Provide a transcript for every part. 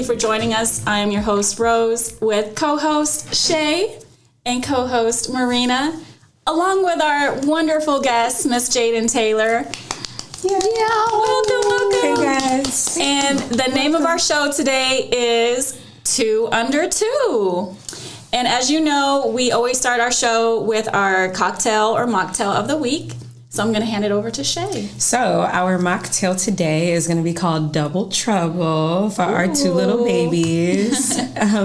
you for joining us. I am your host, Rose, with co-host Shay and co-host Marina, along with our wonderful guest, Miss Jaiden Taylor. Yeah. Welcome. Hey, guys. And the name of our show today is 2 Under 2. And as you know, we always start our show with our cocktail or mocktail of the week. So I'm going to hand it over to Shay. So our mocktail today is going to be called Double Trouble for our 2 little babies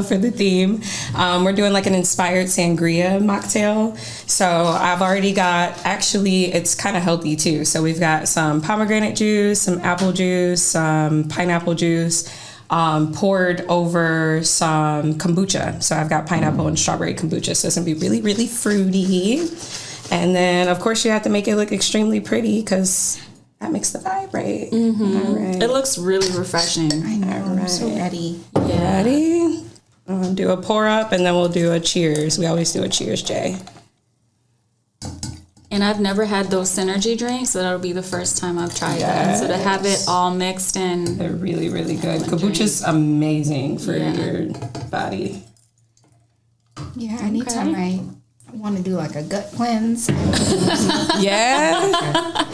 for the theme. We're doing like an inspired sangria mocktail. So I've already got, actually, it's kind of healthy too. So we've got some pomegranate juice, some apple juice, some pineapple juice, poured over some kombucha. So I've got pineapple and strawberry kombucha. So it's going to be really, really fruity. And then, of course, you have to make it look extremely pretty because that makes the vibe, right? Mm-hmm. All right. It looks really refreshing. I know. All right. I'm so ready. Yeah. Ready? Do a pour up and then we'll do a cheers. We always do a cheers, Jay. And I've never had those synergy drinks, so that'll be the first time I've tried that. So to have it all mixed in. They're really, really good. Kombucha's amazing for your body. Yeah, anytime I want to do like a gut cleanse. Yeah.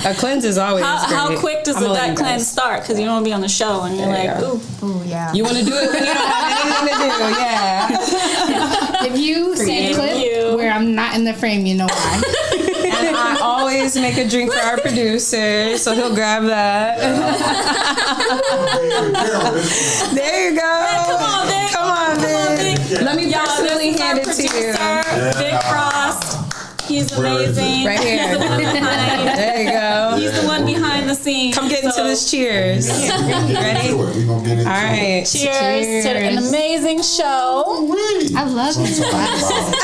A cleanse is always great. How quick does the gut cleanse start? Because you don't want to be on the show and you're like, ooh. Oh, yeah. You want to do it when you don't have anything to do. Yeah. If you see a clip where I'm not in the frame, you know why. And I always make a drink for our producer, so he'll grab that. There you go. Hey, come on, Vic. Let me personally hand it to you. Vic Frost. He's amazing. Right here. He's the one behind. There you go. He's the one behind the scenes. Come get into this cheers. Ready? All right. Cheers to an amazing show. I love these glasses.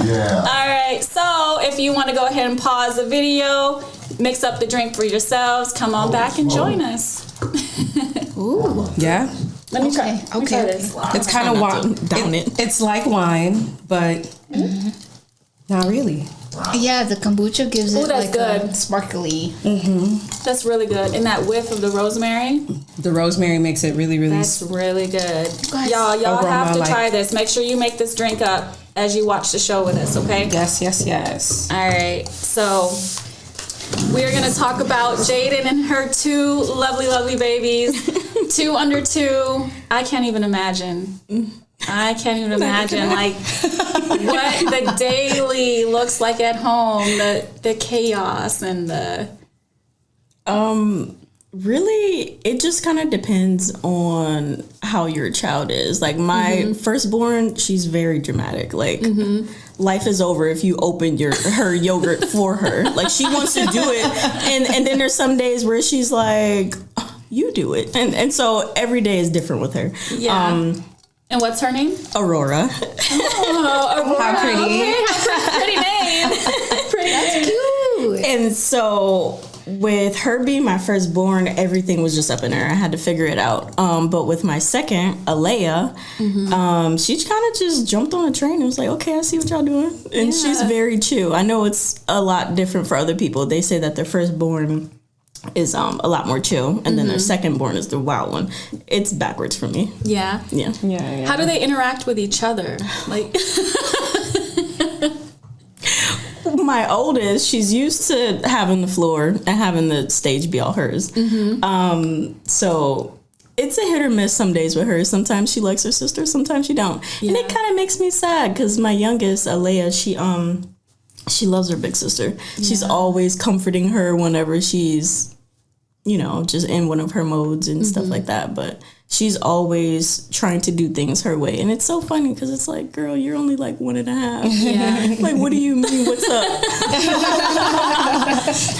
Yeah. All right. So if you want to go ahead and pause the video, mix up the drink for yourselves, come on back and join us. Ooh. Yeah. Let me try. Let me try this. It's kind of wine. It's like wine, but not really. Yeah, the kombucha gives it that's like good. a sparkly. That's really good. And that whiff of the rosemary. The rosemary makes it really, really. That's really good. Guys, Y'all aroma, have to like- try this. Make sure you make this drink up as you watch the show with us, okay? Yes. All right. So we're going to talk about Jaiden and her 2 lovely, lovely babies. 2 under 2. I can't even imagine. Like what the daily looks like at home, the chaos and the... Really, it just kind of depends on how your child is. Like my firstborn, she's very dramatic. Like life is over if you open her yogurt for her. Like she wants to do it, and then there's some days where she's like, oh, "You do it," and so every day is different with her. Yeah. And what's her name? Aurora. Oh, Aurora. How pretty. Okay, pretty name. Pretty. That's cute. And so with her being my firstborn, everything was just up in the air. I had to figure it out. But with my second, Alea, she kind of just jumped on a train and was like, okay, I see what y'all doing. And she's very chill. I know it's a lot different for other people. They say that their firstborn is a lot more chill, and then their secondborn is the wild one. It's backwards for me. Yeah. Yeah. How do they interact with each other? Like... My oldest, she's used to having the floor and having the stage be all hers. So it's a hit or miss some days with her. Sometimes she likes her sister, sometimes she don't. And it kind of makes me sad because my youngest, Alea, she loves her big sister. She's always comforting her whenever she's, just in one of her modes and stuff like that. But she's always trying to do things her way. And it's so funny because it's like, girl, you're only like 1.5. Yeah. Like, what do you mean? What's up?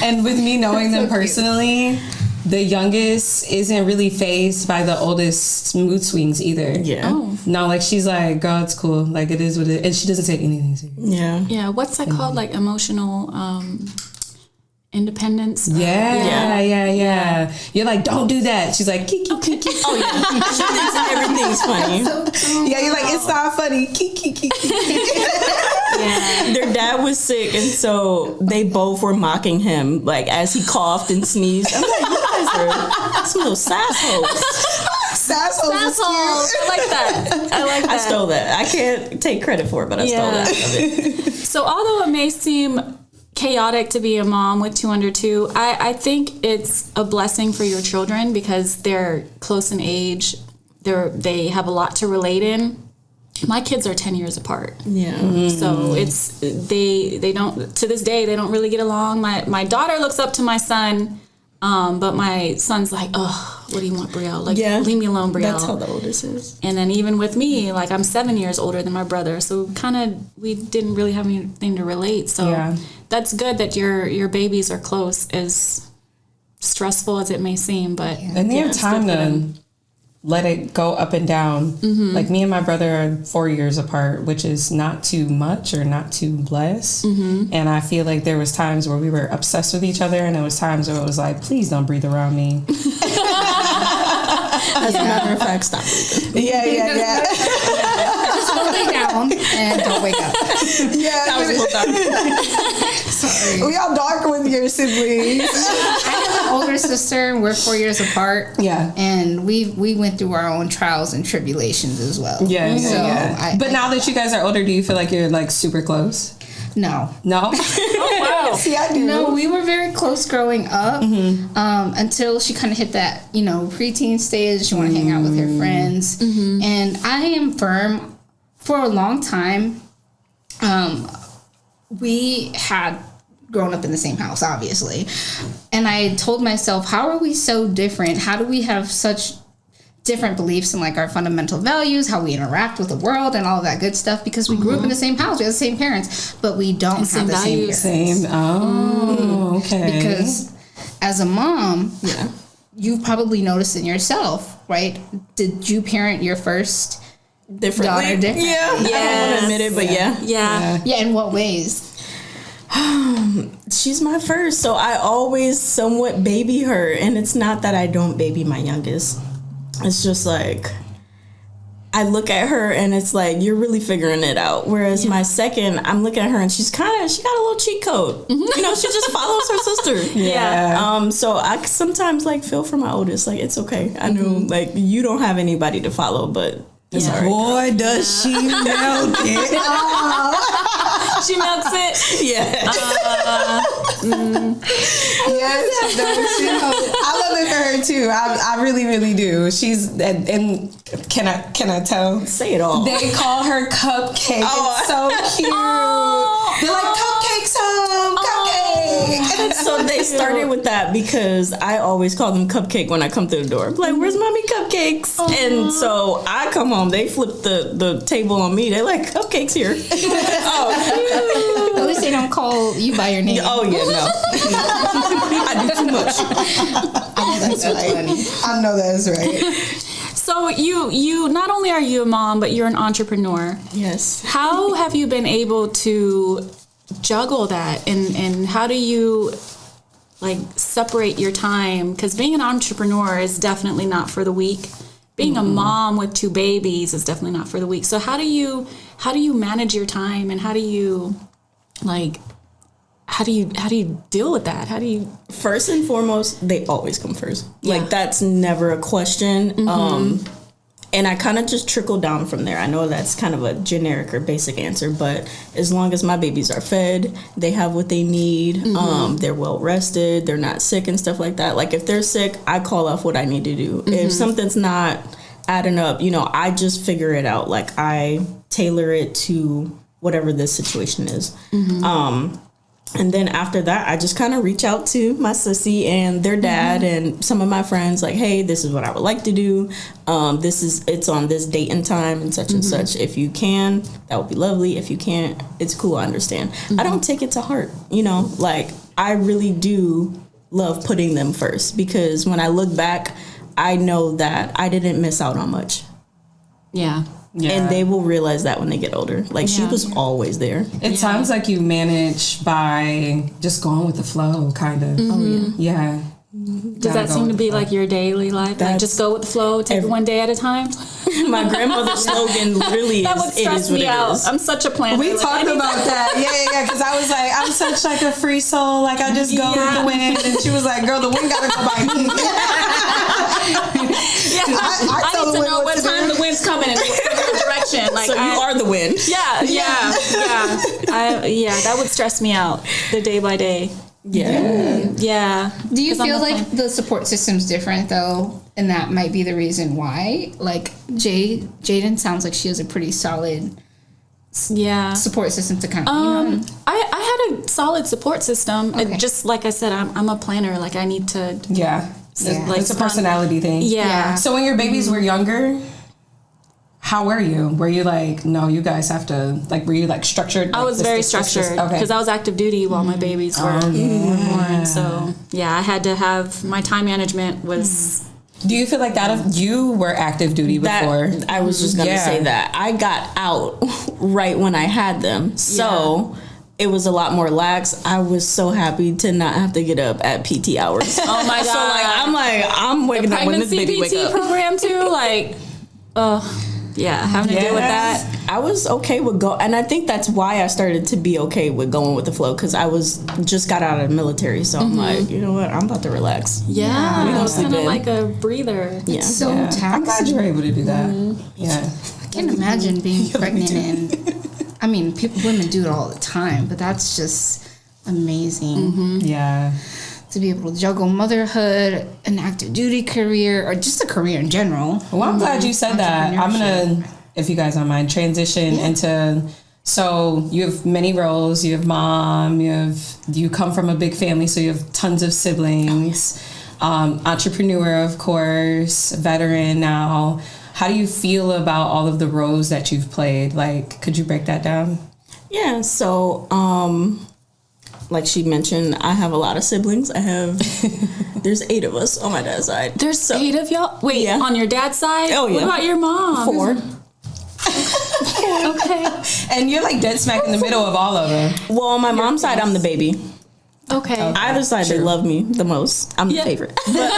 And with me knowing them personally, the youngest isn't really fazed by the oldest mood swings either. Yeah. Oh. No, like she's like, girl, it's cool. Like it is what it is. And she doesn't say anything serious. Yeah. Yeah. What's that called? Like emotional independence? Yeah. You're like, don't do that. She's like, kiki, kiki. Oh, yeah. She thinks everything's funny. Yeah, you're like, it's not funny. Kiki, kiki. Yeah. Their dad was sick, and so they both were mocking him, like, as he coughed and sneezed. I'm like, you guys are some little sassholes. Sassholes is cute. I like that. I stole that. I can't take credit for it, but I stole that of it. So although it may seem chaotic to be a mom with 2 under 2, I think it's a blessing for your children because they're close in age. They have a lot to relate in. My kids are 10 years apart. Yeah. So it's they don't, to this day, they don't really get along. My daughter looks up to my son, but my son's like, oh, what do you want, Brielle? Like, leave me alone, Brielle. That's how the oldest is. And then even with me, like, I'm 7 years older than my brother, so we didn't really have anything to relate. So that's good that your babies are close, as stressful as it may seem, but and they have time to let it go up and down. Like me and my brother are 4 years apart, which is not too much or not too less. And I feel like there was times where we were obsessed with each other, and there was times where it was like, please don't breathe around me. As a matter of fact, stop breathing. Yeah. Just go lay down and don't wake up. Yeah. That was a little dark. Sorry. We all dark with your siblings. I have an older sister. We're 4 years apart. Yeah. And we went through our own trials and tribulations as well. Yeah. But now that you guys are older, do you feel like you're like super close? No. No? wow. See, I do. No, we were very close growing up until she kind of hit that, preteen stage. She wanted to hang out with her friends. And I am firm. For a long time, we had grown up in the same house, obviously. And I told myself, how are we so different? How do we have such different beliefs in like our fundamental values, how we interact with the world and all of that good stuff, because we grew up in the same house, we have the same parents, but we don't have the same values. Okay. Because as a mom, you've probably noticed in yourself, right? Did you parent your first daughter different? Yeah. I don't want to admit it, but yeah. Yeah, in what ways? She's my first, so I always somewhat baby her, and it's not that I don't baby my youngest. It's just like I look at her and it's like you're really figuring it out. Whereas my second, I'm looking at her and she got a little cheat code. She just follows her sister. So I sometimes like feel for my oldest. Like it's okay. I know like you don't have anybody to follow, but it's all right. Boy, does she melt it. She melts it. Yeah. Yes, she melts it. I love it for her too. I really, really do. She's and can I tell? Say it all. They call her Cupcake. It's so cute. They're like Cupcakes home, Cupcake. So they started with that because I always call them Cupcake when I come through the door. I'm like, where's mommy Cupcakes? And so I come home, they flip the table on me. They're like, Cupcakes here. At least they don't call you by your name. Oh yeah, no. I do too much. That's funny. I know that's right. So you not only are you a mom, but you're an entrepreneur. Yes. How have you been able to juggle that, and how do you like separate your time? Because being an entrepreneur is definitely not for the weak. Being a mom with 2 babies is definitely not for the weak. So how do you manage your time, and how do you deal with that? How do you? First and foremost, they always come first. Like that's never a question. And I kind of just trickle down from there. I know that's kind of a generic or basic answer, but as long as my babies are fed, they have what they need, they're well rested, they're not sick and stuff like that. Like if they're sick, I call off what I need to do. If something's not adding up, I just figure it out. Like I tailor it to whatever this situation is. And then after that, I just kind of reach out to my sissy and their dad and some of my friends, like, hey, this is what I would like to do. It's on this date and time and such and such. If you can, that would be lovely. If you can't, it's cool. I understand. I don't take it to heart. Like I really do love putting them first, because when I look back, I know that I didn't miss out on much. Yeah. And they will realize that when they get older. Like she was always there. It sounds like you manage by just going with the flow, kind of. Oh yeah. Does that seem to be like your daily life? Like just go with the flow, take it one day at a time? My grandmother's slogan literally that would is, stress it is what me it out. is. I'm such a planner. We talked about that. Yeah. Because I was like, I'm such like a free soul. Like I just go with the wind. And she was like, girl, the wind gotta go by me. I win. Yeah. That would stress me out, the day by day. Yeah. Do you 'Cause I'm feel the like same. the support system's different though, and that might be the reason why? Like Jaiden sounds like she has a pretty solid support system to kind of lean on. I had a solid support system. Okay. Just like I said, I'm a planner. Like I need to. Yeah. Like It's a personality thing. Yeah. So when your babies were younger, how were you? Were you like, no, you guys have to, like, were you like structured? I was very structured because I was active duty while my babies were born. So yeah, I had to have my time management was. Do you feel like that you were active duty before? I was just gonna Yeah. say that I got out right when I had them, so it was a lot more lax. I was so happy to not have to get up at PT hours. Oh my god! So I'm waking up when this Pregnancy baby wake PT up. program too. Like, having to deal with that. I was okay with and I think that's why I started to be okay with going with the flow, because I just got out of the military, so I'm like, you know what, I'm about to relax. Yeah, it's sleep kind of in. like a breather. Yeah. So taxing. I'm glad you were able to do that. Yeah. I can't imagine being pregnant and I mean, women do it all the time, but that's just amazing Yeah. to be able to juggle motherhood, an active duty career, or just a career in general. Well, I'm glad you said that. I'm going to, if you guys don't mind, transition into, so you have many roles. You have mom, you come from a big family, so you have tons of siblings, entrepreneur, of course, veteran now. How do you feel about all of the roles that you've played? Like, could you break that down? Yeah, so like she mentioned, I have a lot of siblings. There's 8 of us on my dad's side. There's 8 of y'all. Wait, Yeah. on your dad's side? Oh, yeah. What about your mom? 4. Okay. And you're like dead smack in the middle of all of them. Well, on my mom's side, I'm the baby. Okay. Either side, they love me the most. I'm the favorite. But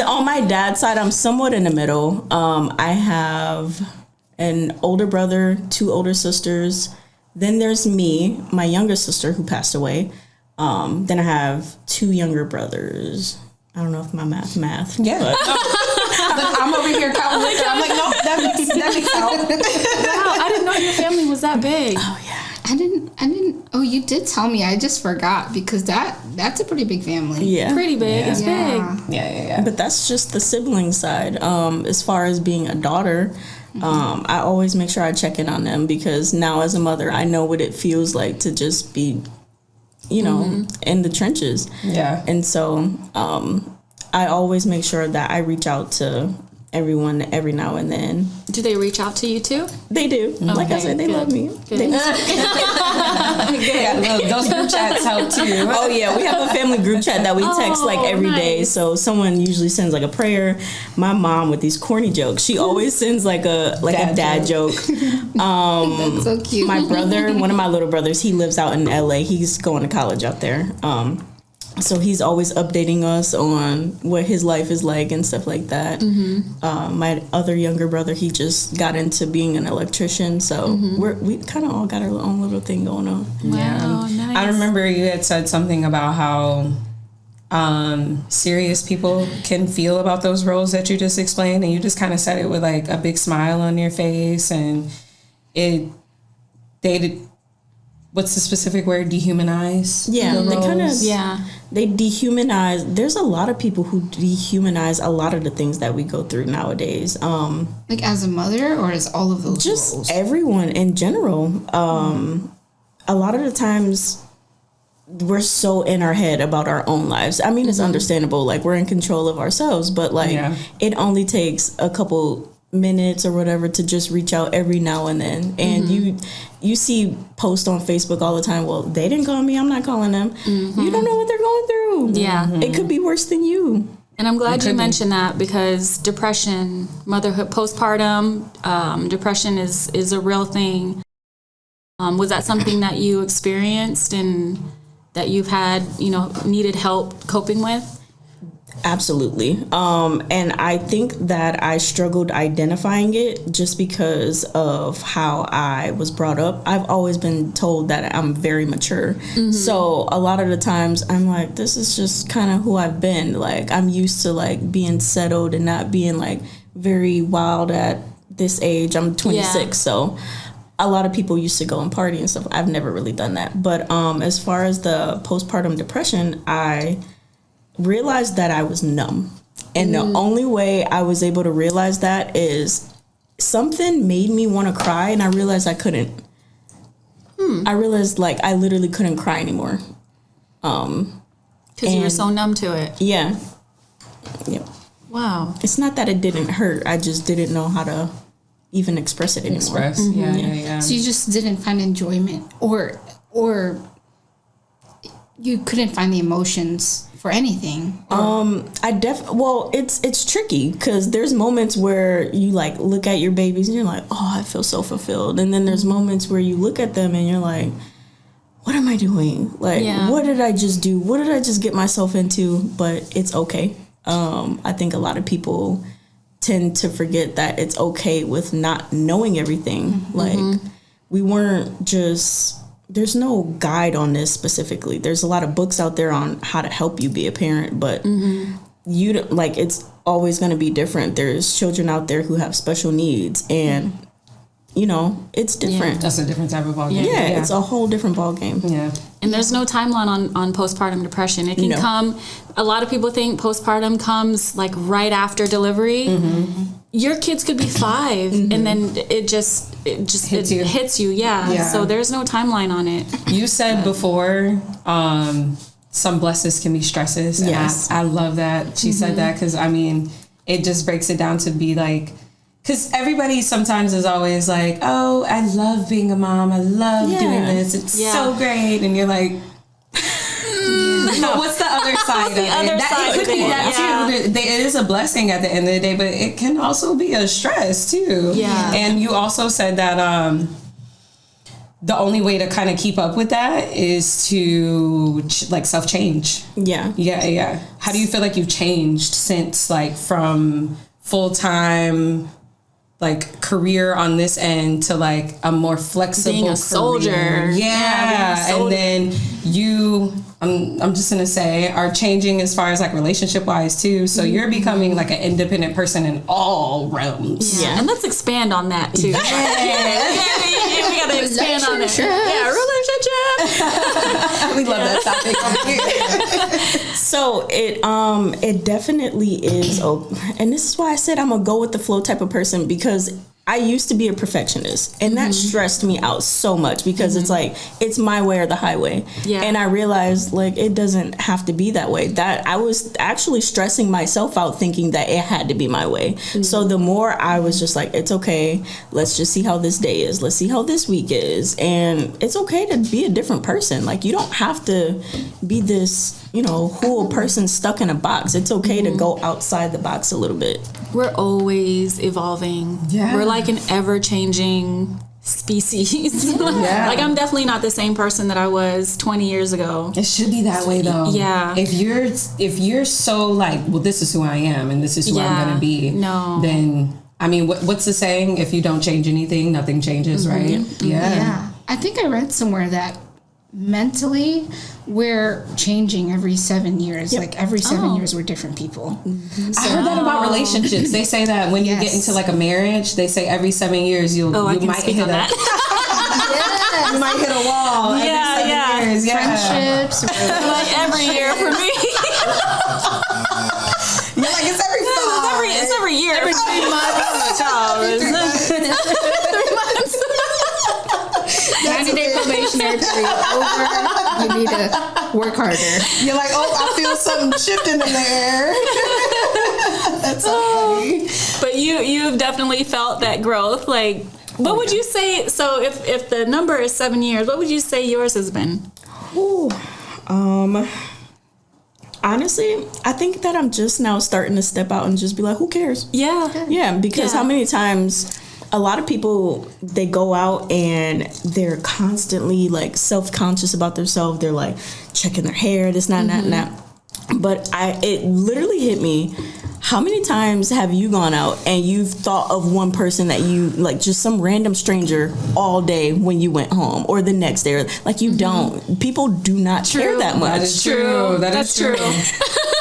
on my dad's side, I'm somewhat in the middle. I have an older brother, 2 older sisters. Then there's me, my younger sister who passed away. Then I have 2 younger brothers. I don't know if my math. Yeah. But I'm over here counting. I'm like, nope, that makes out. Wow, I didn't know your family was that big. oh yeah. I didn't. Oh, you did tell me. I just forgot because that's a pretty big family. Yeah. Pretty big. Yeah. It's Yeah. big. Yeah. But that's just the sibling side. As far as being a daughter, I always make sure I check in on them, because now as a mother, I know what it feels like to just be, in the trenches. Yeah. And so I always make sure that I reach out to everyone every now and then. Do they reach out to you too? They do. Like I Okay, said, they good. love me. Good. Yeah, those group chats help too. Oh yeah, we have a family group chat that we text like every day. nice. So someone usually sends like a prayer. My mom with these corny jokes, she always sends like a dad joke. That's so cute. My brother, one of my little brothers, he lives out in LA. He's going to college out there. So he's always updating us on what his life is like and stuff like that. My other younger brother, he just got into being an electrician. So we kind of all got our own little thing going on. Wow, nice. I remember you had said something about how serious people can feel about those roles that you just explained, and you just kind of said it with like a big smile on your face, and what's the specific word? Dehumanize? Yeah, the they kind of roles? they dehumanize. There's a lot of people who dehumanize a lot of the things that we go through nowadays. Like as a mother, or as all of those Just roles? everyone in general. A lot of the times we're so in our head about our own lives. I mean, it's understandable. Like, we're in control of ourselves, but like it only takes a couple minutes or whatever to just reach out every now and then. And you see posts on Facebook all the time, well, they didn't call me, I'm not calling them. You don't know what they're going through. Yeah. It could be worse than you. And I'm glad you mentioned that, because depression, motherhood, postpartum, depression is a real thing. Was that something that you experienced and that you've had, needed help coping with? Absolutely. And I think that I struggled identifying it just because of how I was brought up. I've always been told that I'm very mature. So a lot of the times I'm like, this is just kind of who I've been. Like, I'm used to like being settled and not being like very wild at this age. I'm 26, so a lot of people used to go and party and stuff. I've never really done that. But as far as the postpartum depression, I realized that I was numb. And the only way I was able to realize that is something made me want to cry, and I realized I couldn't. I realized, like, I literally couldn't cry anymore. Because you were so numb to it. Yeah. Yep. Wow. It's not that it didn't hurt. I just didn't know how to even express it anymore. Yeah. So you just didn't find enjoyment, or you couldn't find the emotions for anything. Well, it's tricky because there's moments where you like look at your babies and you're like, oh, I feel so fulfilled, and then there's moments where you look at them and you're like, what am I doing? Like, what did I just do? What did I just get myself into? But it's okay. I think a lot of people tend to forget that it's okay with not knowing everything. Like, we weren't just, there's no guide on this specifically. There's a lot of books out there on how to help you be a parent, but you don't, like, it's always going to be different. There's children out there who have special needs, and you know, it's different. That's a different type of ball game. Yeah, it's a whole different ball game. Yeah. And there's no timeline on postpartum depression. It can come, a lot of people think postpartum comes like right after delivery. Your kids could be 5 and then it just hits you. Yeah. So there's no timeline on it. You said before, some blessings can be stresses. And Yes. I love that she said that, because I mean, it just breaks it down to be like, because everybody sometimes is always like, oh, I love being a mom. I love doing this. It's so great. And you're like, but what's the other side of it? It could be that too. It is a blessing at the end of the day, but it can also be a stress too. Yeah. And you also said that the only way to kind of keep up with that is to like self-change. Yeah. How do you feel like you've changed since, like, from full-time like career on this end to like a more flexible being a soldier. Career. Yeah. And then you, I'm just gonna say, are changing as far as like relationship wise too. So you're becoming like an independent person in all realms. Yeah. And let's expand on that too. We gotta expand on it. Yeah, relationship. We love that topic over here. So it definitely is, and this is why I said I'm a go with the flow type of person, because I used to be a perfectionist, and that stressed me out so much, because it's like, it's my way or the highway. Yeah. And I realized, like, it doesn't have to be that way. That I was actually stressing myself out thinking that it had to be my way. So the more I was just like, it's okay, let's just see how this day is. Let's see how this week is. And it's okay to be a different person. Like, you don't have to be this, you know, whole person stuck in a box. It's okay to go outside the box a little bit. We're always evolving. Yeah. We're like an ever-changing species. Like, I'm definitely not the same person that I was 20 years ago. It should be that way though. Yeah. If you're so like, well, this is who I am and this is who I'm gonna be. Then I mean, what's the saying? If you don't change anything, nothing changes, right? Yeah. I think I read somewhere that mentally we're changing every 7 years. Like every 7 years we're different people. I heard that about relationships. They say that when you get into like a marriage, they say every 7 years you might hit you might hit a wall. Every 7 years. Friendships. Like every year for me. You're like, it's every 5. It's every year. Every 3 months. 3 months. 90-day probationary period over. You need to work harder. You're like, oh, I feel something shifting in the air. That's so funny. But you've definitely felt that growth. Like, what would you say? So if the number is 7 years, what would you say yours has been? Honestly, I think that I'm just now starting to step out and just be like, who cares? Yeah, because how many times a lot of people, they go out and they're constantly like self-conscious about themselves. They're like checking their hair, this, not, that. But it literally hit me. How many times have you gone out and you've thought of one person that you like, just some random stranger all day when you went home or the next day? Like, you don't. People do not care that much. That is true. That is true.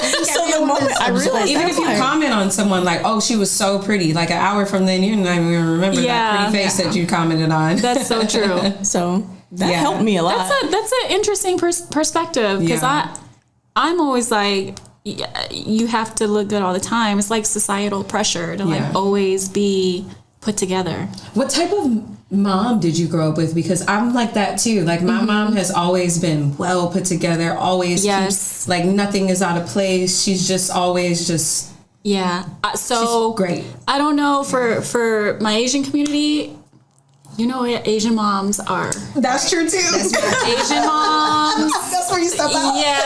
So the moment I realized, even if you comment on someone like, "Oh, she was so pretty," like an hour from then, you're not even gonna remember that pretty face that you commented on. That's so true. so that helped me a lot. That's an interesting perspective, because I'm always like, you have to look good all the time. It's like societal pressure to like always be put together. What type of mom did you grow up with? Because I'm like that too. Like my mom has always been well put together, always keeps, like nothing is out of place. She's just always just so she's great. I don't know, for my Asian community, you know what Asian moms are. That's true too. Asian moms. That's where you step out. Yeah.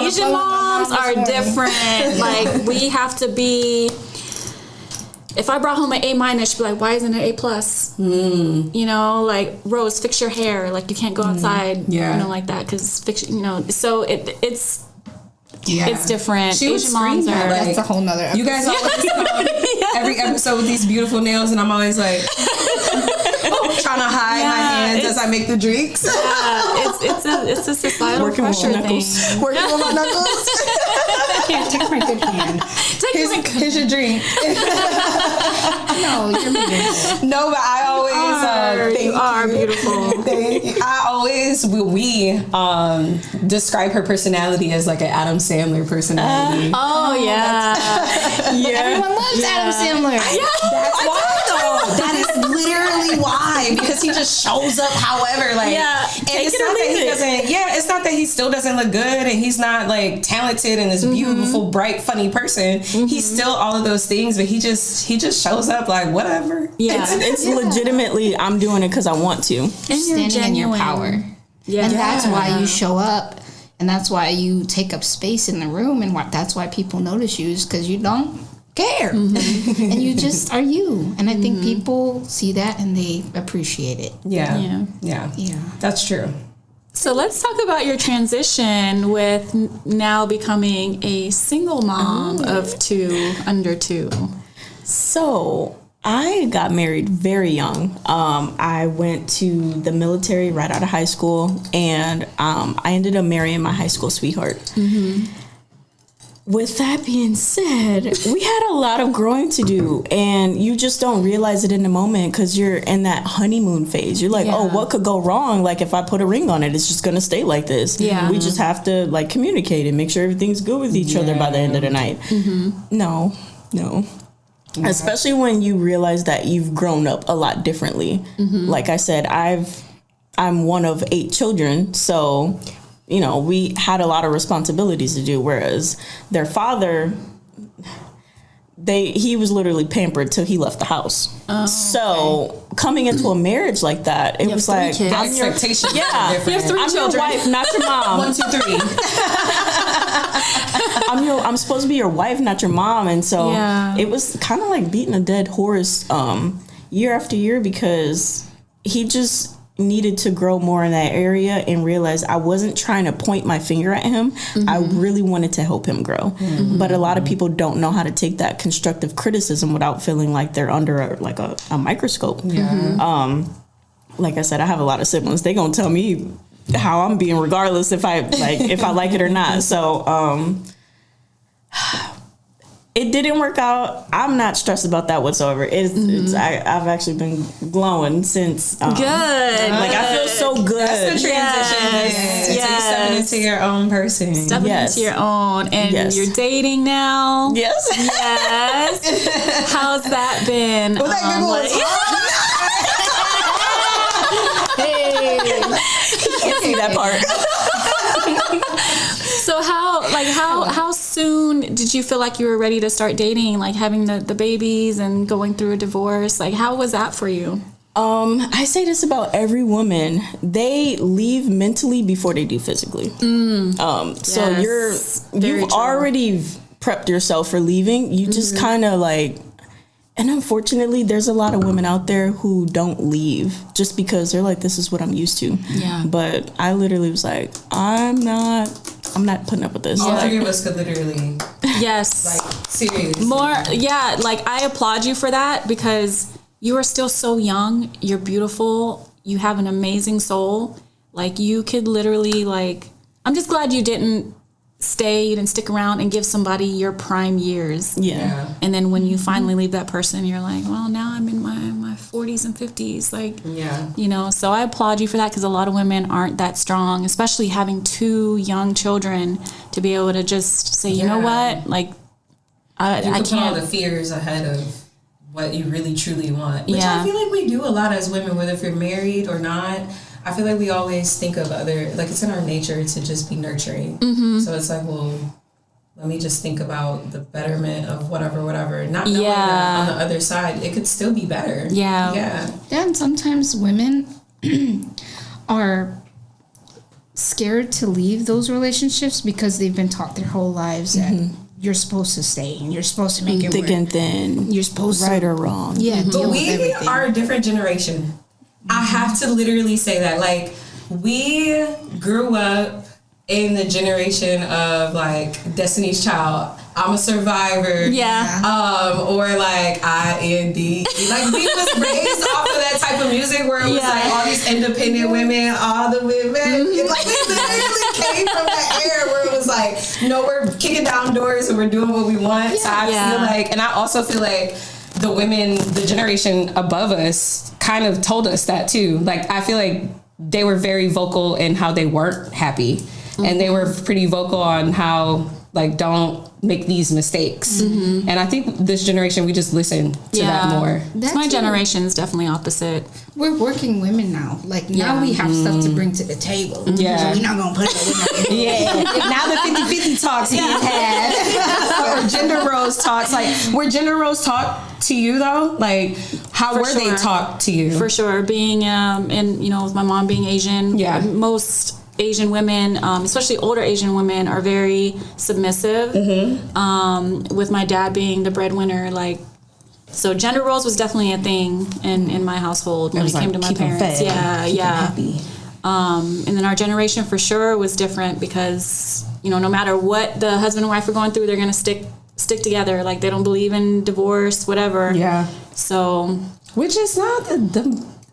Asian moms are different. Like, we have to be. If I brought home an A-, she'd be like, why isn't it A+? You know, like, Rose, fix your hair. Like, you can't go outside, you know, like that. Because, you know, so it's different. She Asian moms are. That's a whole nother episode. You guys always come every episode with these beautiful nails, and I'm always like trying to hide my hands as I make the drinks. It's a societal pressure thing. Working with my knuckles. Take my good hand. Here's your drink. No, you're beautiful. No, but I always you are beautiful. Thank you. I always we describe her personality as like an Adam Sandler personality. Everyone loves Adam Sandler. That's why though. That is literally why, because he just shows up however, like, and it's not that he doesn't. Yeah, it's not that he still doesn't look good, and he's not like talented and this beautiful, bright, funny person. He's still all of those things, but he just shows up like whatever. Yeah, it's legitimately I'm doing it because I want to. And you're Standing in your power. Yeah, and that's why you show up, and that's why you take up space in the room, and that's why people notice you, is because you don't care, and you just are you. And I think people see that and they appreciate it. Yeah. That's true. So let's talk about your transition with now becoming a single mom of two, under two. So I got married very young. I went to the military right out of high school, and I ended up marrying my high school sweetheart. With that being said, we had a lot of growing to do, and you just don't realize it in the moment because you're in that honeymoon phase. You're like, oh, what could go wrong? Like, if I put a ring on it, it's just going to stay like this. Yeah. We just have to, like, communicate and make sure everything's good with each other by the end of the night. No. Especially when you realize that you've grown up a lot differently. Like I said, I'm one of 8 children, so you know, we had a lot of responsibilities to do, whereas their father, he was literally pampered till he left the house. So coming into a marriage like that, it was like the expectations. You have 3 I'm children. your wife, not your mom. 1, 2, 3. I'm supposed to be your wife, not your mom, and so it was kind of like beating a dead horse year after year, because he just needed to grow more in that area and realize I wasn't trying to point my finger at him. I really wanted to help him grow. But a lot of people don't know how to take that constructive criticism without feeling like they're under a microscope. Like I said, I have a lot of siblings. They gonna tell me how I'm being regardless if I like it or not. So it didn't work out. I'm not stressed about that whatsoever. I've actually been glowing since. Good. Like, I feel so good. That's the transition. Stepping into your own person. Stepping into your own. And you're dating now. Yes. How's that been? Well, that Hey. You can't see that part. So how soon did you feel like you were ready to start dating, like having the babies and going through a divorce? Like, how was that for you? I say this about every woman. They leave mentally before they do physically. So you've already prepped yourself for leaving. You just kind of like, and unfortunately, there's a lot of women out there who don't leave just because they're like, this is what I'm used to. Yeah. But I literally was like, I'm not putting up with this. All 3 of us could literally. Yes. Like, seriously. Like, I applaud you for that, because you are still so young. You're beautiful. You have an amazing soul. Like, you could literally, like, I'm just glad you didn't stayed and stick around and give somebody your prime years. Yeah. And then when you finally leave that person, you're like, well, now I'm in my 40s and 50s. Like, you know, so I applaud you for that, because a lot of women aren't that strong, especially having 2 young children, to be able to just say, you know what, like, I can't put all can't. the fears ahead of what you really truly want. Which Yeah. I feel like we do a lot as women, whether if you're married or not. I feel like we always think of like it's in our nature to just be nurturing. So it's like, well, let me just think about the betterment of whatever, not knowing that on the other side, it could still be better. Yeah. And sometimes women are scared to leave those relationships because they've been taught their whole lives that you're supposed to stay and you're supposed to make it Thick work. and thin. You're supposed right to, or wrong. deal But with we everything. are a different generation. I have to literally say that. Like, we grew up in the generation of, like, Destiny's Child. I'm a survivor. Or, like, IND. Like, we was raised off of that type of music where it was, like, all these independent women, all the women. Like, we literally came from that era where it was like, no, we're kicking down doors and we're doing what we want. So I feel like, and I also feel like the women, the generation above us, kind of told us that too. Like, I feel like they were very vocal in how they weren't happy. And they were pretty vocal on how, like, don't make these mistakes. And I think this generation, we just listen to that more. My generation's definitely opposite. We're working women now. Like, now we have stuff to bring to the table. Yeah. So we're not going to put it in Now the 50-50 talks being had. Or gender roles talks. Like, were gender roles taught to you, though? Like, how were they taught to you? For sure. Being, and, you know, with my mom being Asian, most Asian women, especially older Asian women, are very submissive. With my dad being the breadwinner, like, so gender roles was definitely a thing in my household when it came to my parents. And then our generation for sure was different because, you know, no matter what the husband and wife are going through, they're gonna stick together. Like, they don't believe in divorce, whatever. So, which is not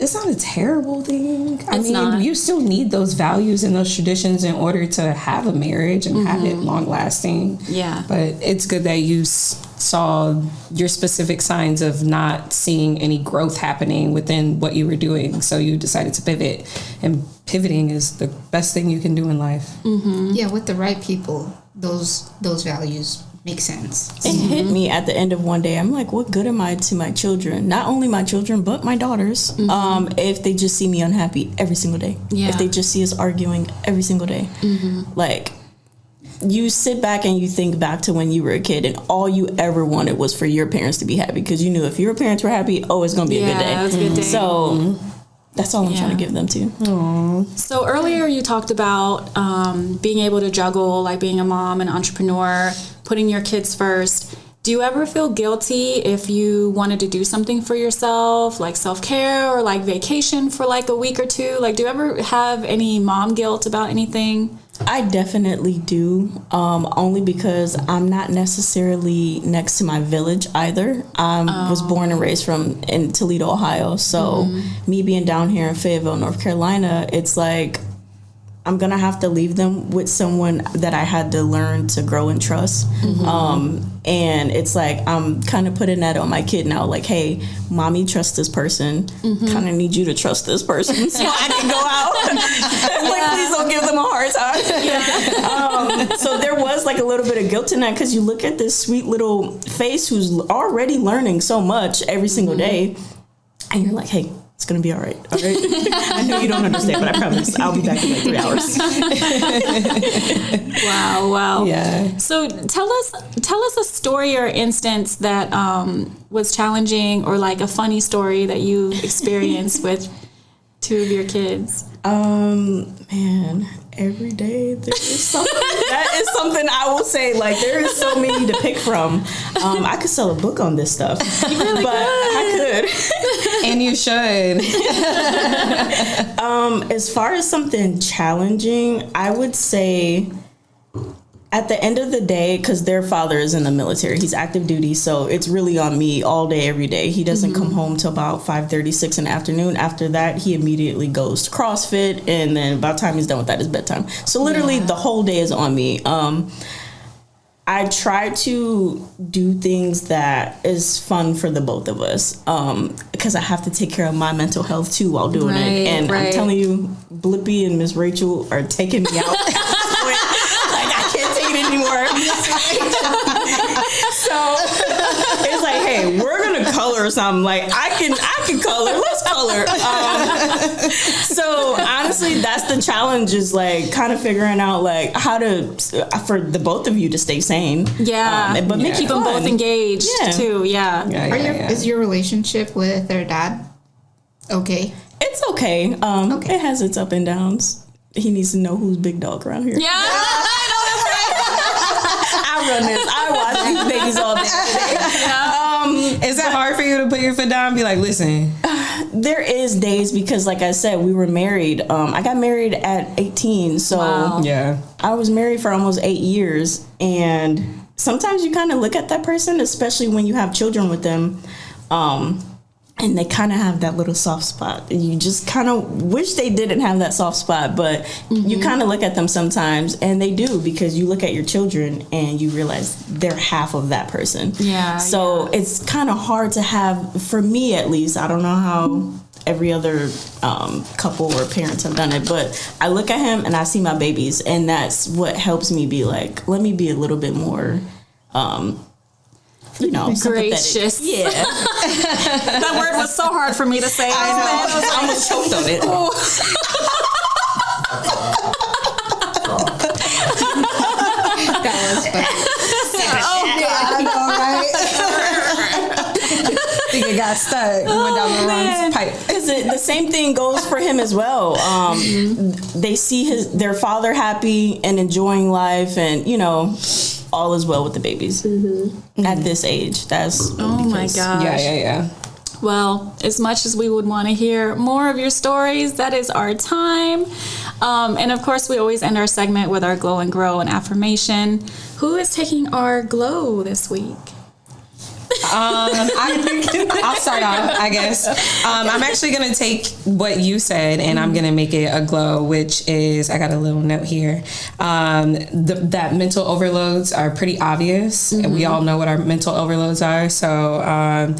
it's not a terrible thing. I mean, you still need those values and those traditions in order to have a marriage and have it long lasting. Yeah. But it's good that you saw your specific signs of not seeing any growth happening within what you were doing. So you decided to pivot. And pivoting is the best thing you can do in life. Yeah, with the right people, those values make sense. It hit me at the end of one day. I'm like, what good am I to my children? Not only my children, but my daughters. If they just see me unhappy every single day. If they just see us arguing every single day. Like, you sit back and you think back to when you were a kid and all you ever wanted was for your parents to be happy, because you knew if your parents were happy, oh, it's gonna be a good day. It's a good day. So that's all I'm trying to give them to. So earlier you talked about being able to juggle, like being a mom, an entrepreneur, putting your kids first. Do you ever feel guilty if you wanted to do something for yourself, like self-care or like vacation for like a week or two? Like, do you ever have any mom guilt about anything? I definitely do, only because I'm not necessarily next to my village either. I was born and raised in Toledo, Ohio. So me being down here in Fayetteville, North Carolina, it's like I'm going to have to leave them with someone that I had to learn to grow and trust. And it's like I'm kind of putting that on my kid now, like, hey, mommy trusts this person. Kind of need you to trust this person so I can go out. Like, please don't give them a hard time. So there was like a little bit of guilt in that, because you look at this sweet little face who's already learning so much every single day, and you're like, hey, it's gonna be all right. All right. I know you don't understand, but I promise I'll be back in like 3 hours. Wow. Yeah. So tell us a story or instance that was challenging, or like a funny story that you experienced with 2 of your kids. Man, every day there is something. That is something I will say. Like, there is so many to pick from. I could sell a book on this stuff, but I could. And you should. As far as something challenging, I would say at the end of the day, because their father is in the military, he's active duty, so it's really on me all day, every day. He doesn't come home till about 5:36 in the afternoon. After that, he immediately goes to CrossFit, and then by the time he's done with that, it's bedtime. So literally the whole day is on me. I try to do things that is fun for the both of us, because I have to take care of my mental health too while doing it. And I'm telling you, Blippi and Miss Rachel are taking me out. Like, I can't take it anymore. So it's like, hey, we're gonna color or something. Like, I can color. Let's color. So honestly, that's the challenge, is like kind of figuring out like how to, for the both of you to stay sane. Yeah, but make keep them both engaged too. Yeah. Is your relationship with their dad okay? It's okay. It has its up and downs. He needs to know who's big dog around here. Yeah, I know that's right. I run this. I watch these babies all day. Is it hard for you to put your foot down and be like, listen? There is days, because like I said, we were married. I got married at 18, so I was married for almost 8 years, and sometimes you kind of look at that person, especially when you have children with them, and they kind of have that little soft spot. You just kind of wish they didn't have that soft spot, but you kind of look at them sometimes, and they do, because you look at your children and you realize they're half of that person. Yeah. So it's kind of hard to have, for me at least. I don't know how every other couple or parents have done it, but I look at him and I see my babies, and that's what helps me be like, let me be a little bit more gracious. Yeah. That word was so hard for me to say. I almost choked on it. That was funny. I know, right? I think it got stuck. Went down the wrong pipe. The same thing goes for him as well. They see their father happy and enjoying life, and all is well with the babies at this age. That's my gosh. Yeah. Well, as much as we would want to hear more of your stories, that is our time. And of course, we always end our segment with our glow and grow and affirmation. Who is taking our glow this week? I'll start off, I guess. I'm actually going to take what you said and I'm going to make it a glow, which is, I got a little note here. That mental overloads are pretty obvious. And we all know what our mental overloads are. So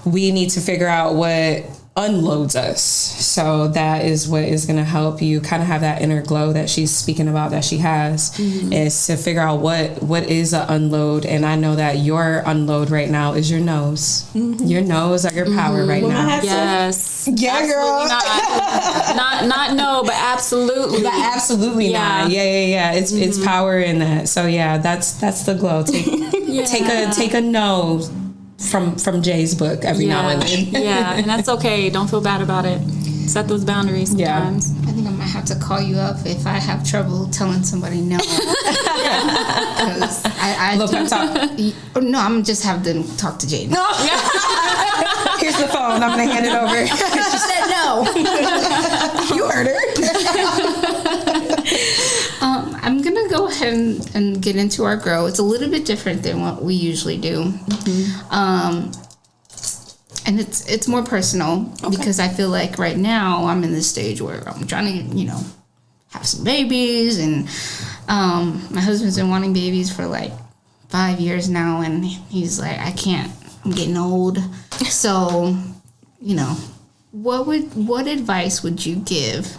we need to figure out what unloads us. So that is what is going to help you kind of have that inner glow that she's speaking about, that she has, is to figure out what is an unload. And I know that your unload right now is your nose. Your nose are your power right now. Yes. Yeah, girl. Not no, but absolutely. But absolutely not. Yeah. It's power in that. So yeah, that's the glow. Take a no from Jay's book every now and then. Yeah, and that's okay. Don't feel bad about it. Set those boundaries sometimes. I think I might have to call you up if I have trouble telling somebody no. Because I pep talk. No, I'm just have them talk to Jaiden. No. Here's the phone. I'm gonna hand it over. She said no. You heard her. I'm gonna go ahead and get into our grow. It's a little bit different than what we usually do, and it's more personal because I feel like right now I'm in this stage where I'm trying to have some babies, and my husband's been wanting babies for like 5 years now, and he's like, I can't. I'm getting old, so what advice would you give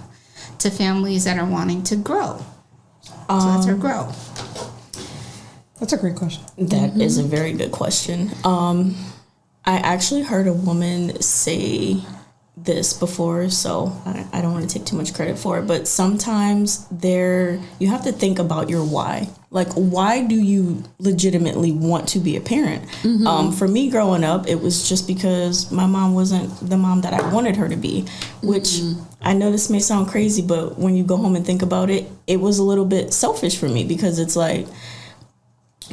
to families that are wanting to grow? So that's our grow. That's a great question. That is a very good question. I actually heard a woman say this before, so I don't want to take too much credit for it, but sometimes you have to think about your why. Like, why do you legitimately want to be a parent? For me growing up, it was just because my mom wasn't the mom that I wanted her to be, which I know this may sound crazy, but when you go home and think about it, it was a little bit selfish for me, because it's like,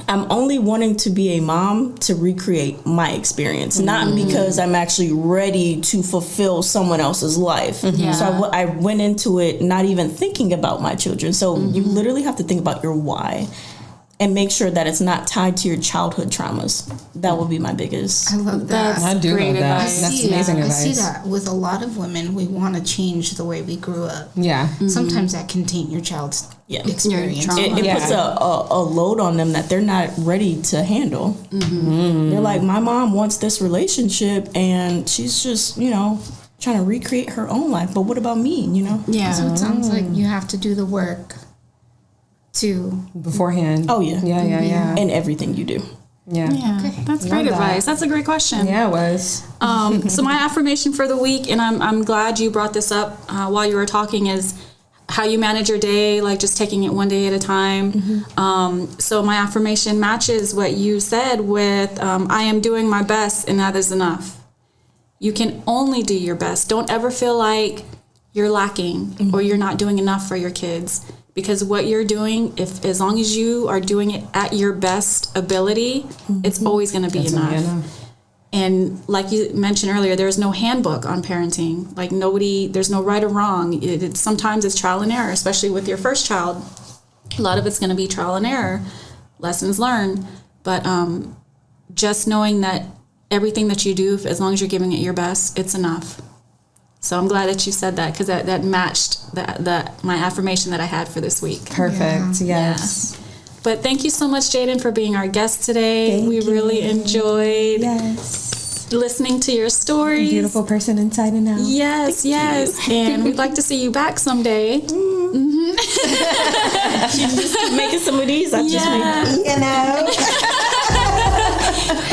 I'm only wanting to be a mom to recreate my experience, not because I'm actually ready to fulfill someone else's life. So I went into it not even thinking about my children. So you literally have to think about your why. and make sure that it's not tied to your childhood traumas. That would be my biggest. I love that. That's I do great love that. advice. That's amazing I advice. see that with a lot of women. We want to change the way we grew up. Yeah. Sometimes that can taint your child's Yeah. experience. Your trauma. It Yeah. puts a load on them that they're not ready to handle. They're like, my mom wants this relationship, and she's just, trying to recreate her own life. But what about me, Yeah. So it sounds like you have to do the work to. Beforehand. Oh, yeah. Yeah. In everything you do. Yeah. Yeah, that's great that. advice. That's a great question. Yeah, it was. So my affirmation for the week, and I'm glad you brought this up while you were talking, is how you manage your day, like just taking it one day at a time. So my affirmation matches what you said with, I am doing my best and that is enough. You can only do your best. Don't ever feel like you're lacking or you're not doing enough for your kids, because what you're doing, as long as you are doing it at your best ability, it's always going to be enough. And like you mentioned earlier, there's no handbook on parenting. Like there's no right or wrong. Sometimes it's trial and error, especially with your first child. A lot of it's going to be trial and error, lessons learned. But just knowing that everything that you do, as long as you're giving it your best, it's enough. So I'm glad that you said that, because that matched my affirmation that I had for this week. Perfect. Yes. But thank you so much, Jaiden, for being our guest today. We really enjoyed listening to your stories. Beautiful person inside and out. Yes. And we'd like to see you back someday. She just keep making some of these. I just make,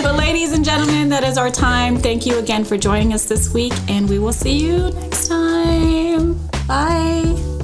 But ladies and gentlemen, that is our time. Thank you again for joining us this week, and we will see you next time. Bye.